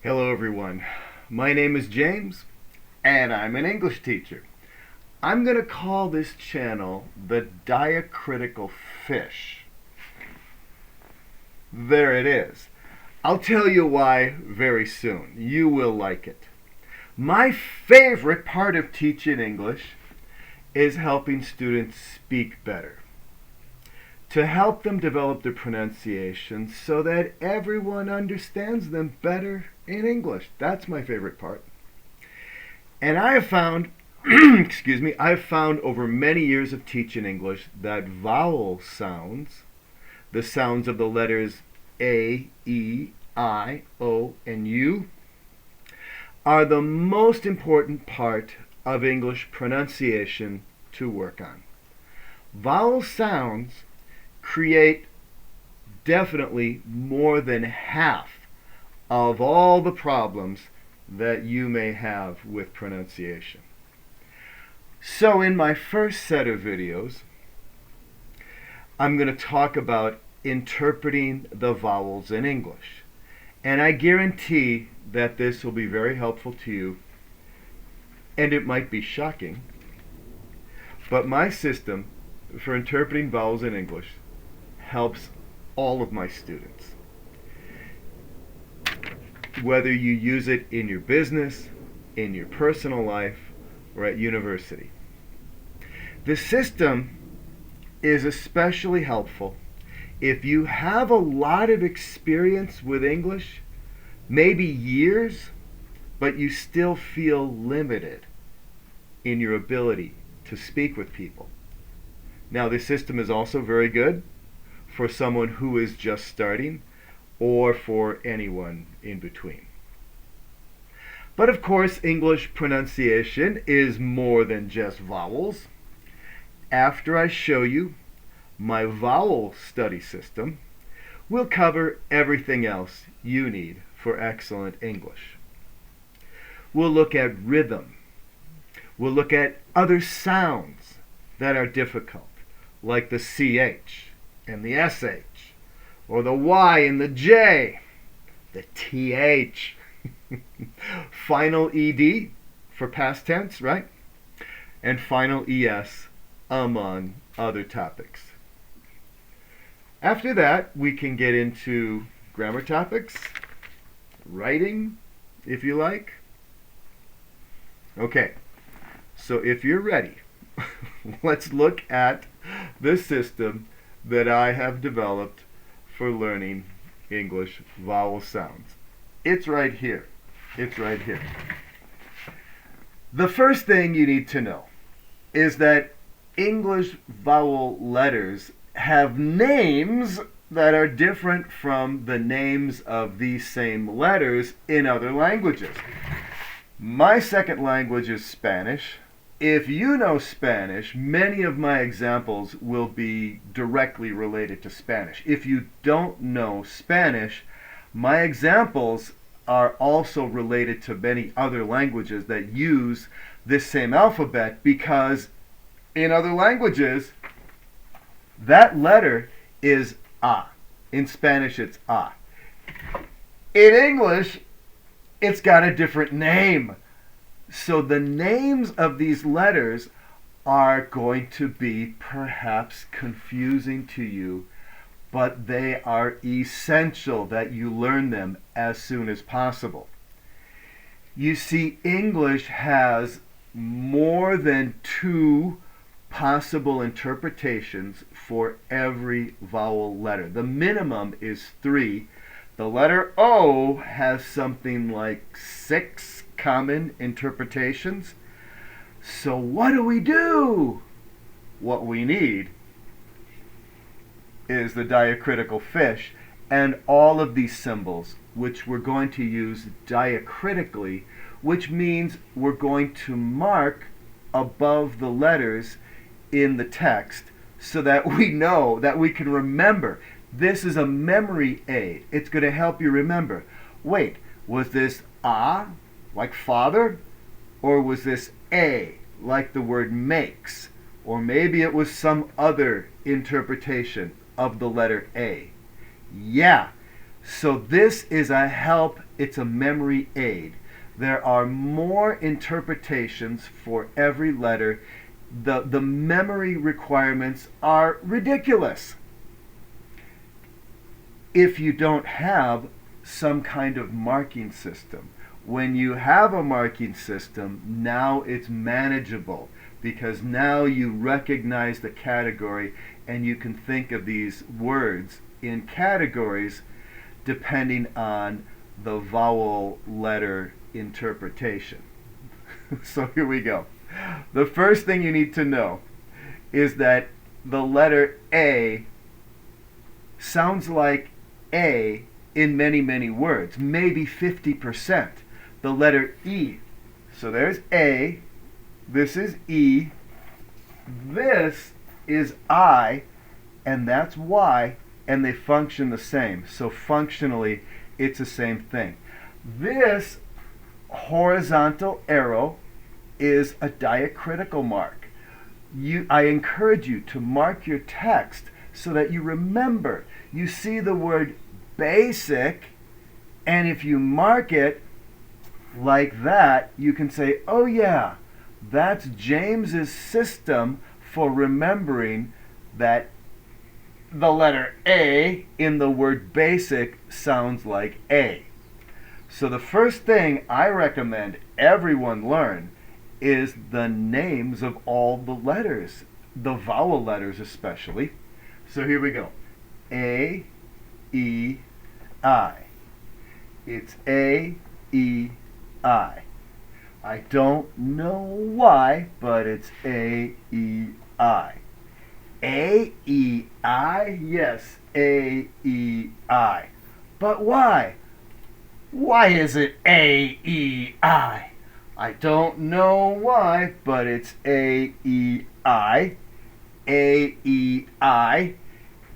Hello everyone, my name is James and I'm an English teacher. I'm going to call this channel the Diacritical Fish. There it is. I'll tell you why very soon. You will like it. My favorite part of teaching English is helping students speak better. To help them develop their pronunciation so that everyone understands them better in English. That's my favorite part. And I have found, I've found over many years of teaching English that vowel sounds, the sounds of the letters A, E, I, O, and U, are the most important part of English pronunciation to work on. Vowel sounds create definitely more than half of all the problems that you may have with pronunciation. So in my first set of videos, I'm going to talk about interpreting the vowels in English. And I guarantee that this will be very helpful to you, and it might be shocking, but my system for interpreting vowels in English helps all of my students. Whether you use it in your business, in your personal life, or at university. The system is especially helpful if you have a lot of experience with English, maybe years, but you still feel limited in your ability to speak with people. Now, this system is also very good for someone who is just starting or for anyone in between. But of course, English pronunciation is more than just vowels. After I show you my vowel study system, we'll cover everything else you need for excellent English. We'll look at rhythm. We'll look at other sounds that are difficult, like the CH and the SH, or the Y and the J, the TH, final ED for past tense, right? And final ES, among other topics. After that, we can get into grammar topics, writing, if you like. Okay, so if you're ready, let's look at the system that I have developed for learning English vowel sounds. It's right here. It's right here. The first thing you need to know is that English vowel letters have names that are different from the names of these same letters in other languages. My second language is Spanish. If you know Spanish, many of my examples will be directly related to Spanish. If you don't know Spanish, my examples are also related to many other languages that use this same alphabet, because in other languages, that letter is A. In Spanish, it's A. In English, it's got a different name. So the names of these letters are going to be perhaps confusing to you, but they are essential that you learn them as soon as possible. You see, English has more than two possible interpretations for every vowel letter. The minimum is 3. The letter O has something like 6 common interpretations. So what do? What we need is the diacritical fish and all of these symbols, which we're going to use diacritically, which means we're going to mark above the letters in the text so that we know, that we can remember. This is a memory aid. It's going to help you remember. Wait, was this A, like father? Or was this A, like the word makes? Or maybe it was some other interpretation of the letter A. Yeah. So this is a help, it's a memory aid. There are more interpretations for every letter. The memory requirements are ridiculous if you don't have some kind of marking system. When you have a marking system, now it's manageable because now you recognize the category and you can think of these words in categories depending on the vowel letter interpretation. So here we go. The first thing you need to know is that the letter A sounds like A in many, many words, maybe 50%. The letter E. So there's A, this is E, this is I, and that's Y, and they function the same. So functionally, it's the same thing. This horizontal arrow is a diacritical mark. I encourage you to mark your text so that you remember. You see the word basic, and if you mark it like that, you can say, oh yeah, that's James's system for remembering that the letter A in the word basic sounds like A. So the first thing I recommend everyone learn is the names of all the letters, the vowel letters especially. So here we go. A, E, I. It's A, E, I. I don't know why, but it's A, E, I. A, E, I? Yes, A, E, I. But why? Why is it A, E, I? I don't know why, but it's A, E, I. A, E, I.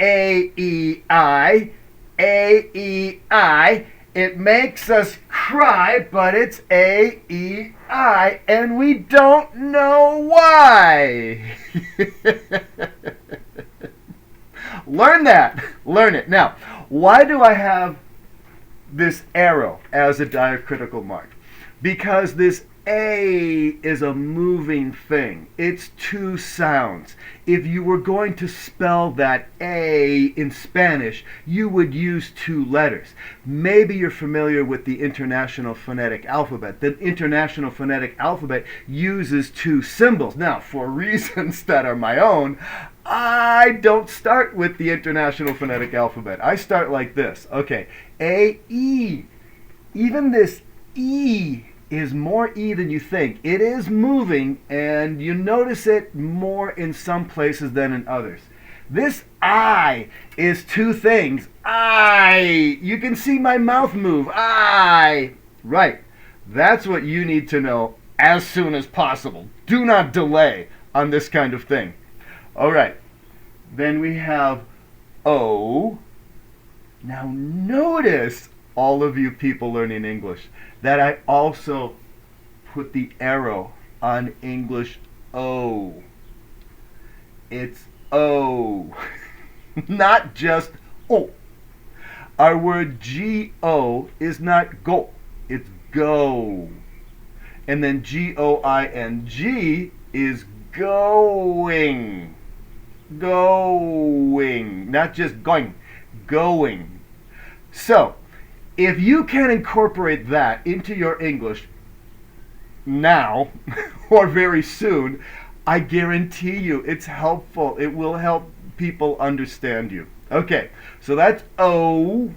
A, E, I. A, E, I. It makes us cry, but it's A, E, I, and we don't know why. Learn that. Learn it. Now, why do I have this arrow as a diacritical mark? Because this A is a moving thing. It's two sounds. If you were going to spell that A in Spanish, you would use two letters. Maybe you're familiar with the International Phonetic Alphabet. The International Phonetic Alphabet uses two symbols. Now, for reasons that are my own, I don't start with the International Phonetic Alphabet. I start like this. Okay, A, E. Even this E is more E than you think. It is moving, and you notice it more in some places than in others. This I is two things. I. You can see my mouth move. I. Right. That's what you need to know as soon as possible. Do not delay on this kind of thing. All right. Then we have O. Now notice, all of you people learning English, that I also put the arrow on English O. It's O, not just O. Our word G-O is not go, it's go. And then G-O-I-N-G is going. Going, not just going, going. So, if you can incorporate that into your English now or very soon, I guarantee you it's helpful. It will help people understand you. Okay, so that's O.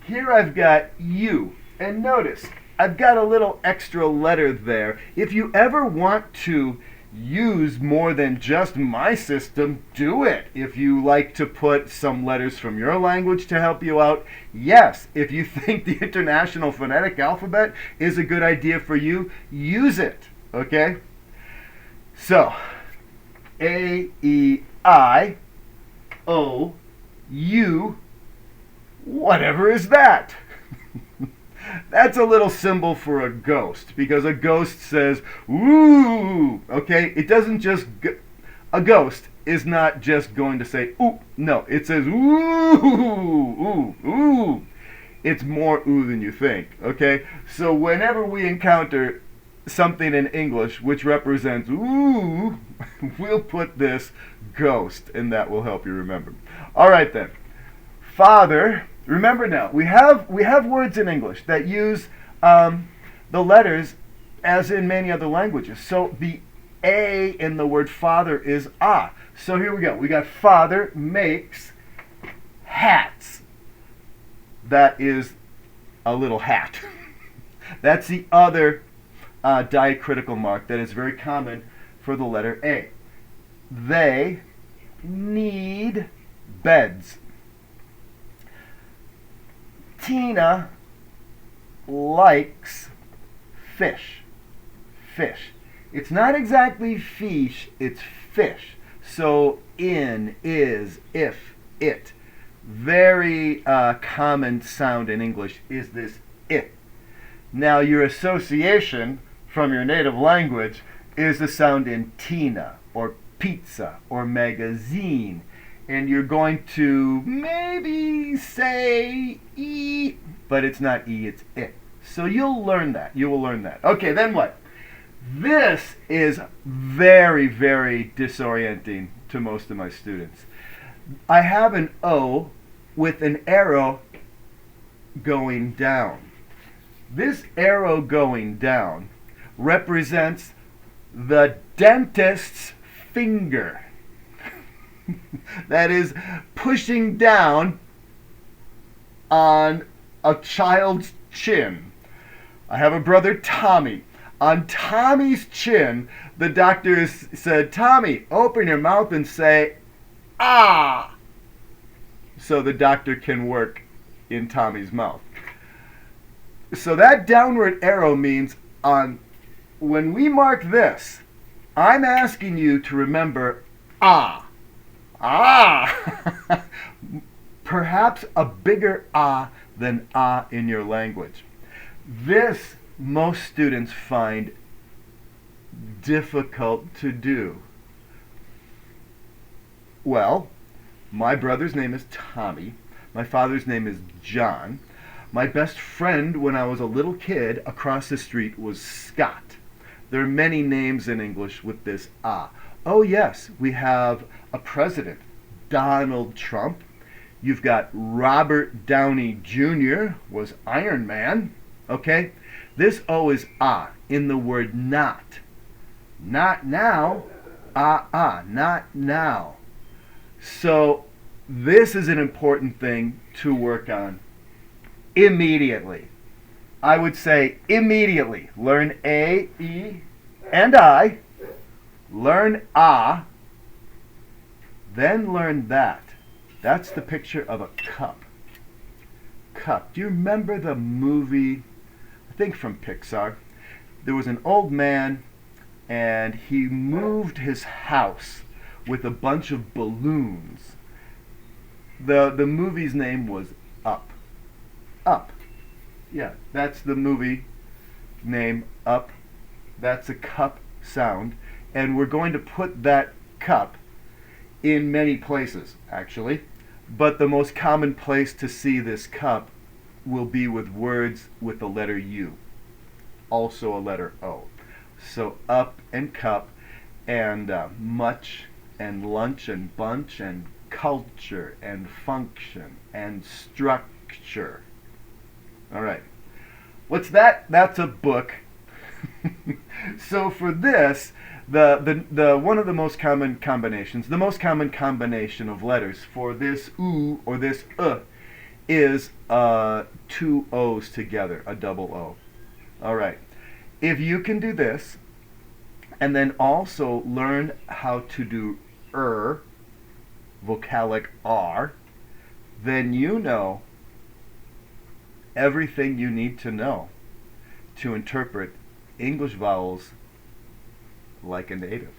Here I've got U. And notice, I've got a little extra letter there. If you ever want to use more than just my system, do it. If you like to put some letters from your language to help you out, yes. If you think the International Phonetic Alphabet is a good idea for you, use it. Okay? So, A, E, I, O, U, whatever is that? That's a little symbol for a ghost, because a ghost says, "Ooh." Okay, it doesn't just a ghost is not just going to say ooh. No, it says ooh, ooh, ooh. It's more ooh than you think, okay? So whenever we encounter something in English which represents ooh, we'll put this ghost, and that will help you remember. All right then. Father, remember now, we have words in English that use the letters as in many other languages. So the A in the word father is ah. So here we go. We got father makes hats. That is a little hat. That's the other diacritical mark that is very common for the letter A. They need beds. Tina likes fish. Fish. It's not exactly fish, it's fish. So in, is, if, it. Very common sound in English is this it. Now your association from your native language is the sound in Tina or pizza or magazine. And you're going to maybe say E, but it's not E, it's it. So you'll learn that. You will learn that. Okay, then what? This is very, very disorienting to most of my students. I have an O with an arrow going down. This arrow going down represents the dentist's finger. That is pushing down on a child's chin. I have a brother, Tommy. On Tommy's chin, the doctor said, Tommy, open your mouth and say, ah, so the doctor can work in Tommy's mouth. So that downward arrow means when we mark this, I'm asking you to remember ah. Ah! Perhaps a bigger ah than ah in your language. This most students find difficult to do. Well, my brother's name is Tommy. My father's name is John. My best friend when I was a little kid across the street was Scott. There are many names in English with this ah. Oh yes, we have a president, Donald Trump. You've got Robert Downey Jr. was Iron Man. Okay? This O is ah in the word not. Not now, not now. So this is an important thing to work on immediately. I would say immediately. Learn A, E, and I. Learn ah. Then learn that. That's the picture of a cup. Cup. Do you remember the movie, I think from Pixar? There was an old man and he moved his house with a bunch of balloons. The movie's name was Up. Up. Yeah, that's the movie name, Up. That's a cup sound. And we're going to put that cup in many places, actually. But the most common place to see this cup will be with words with the letter U. Also a letter O. So up and cup and much and lunch and bunch and culture and function and structure. All right. What's that? That's a book. So for this, the one of the most common combinations, the most common combination of letters for this oo or this is two O's together, a double O. All right. If you can do this, and then also learn how to do vocalic R, then you know everything you need to know to interpret English vowels like a native.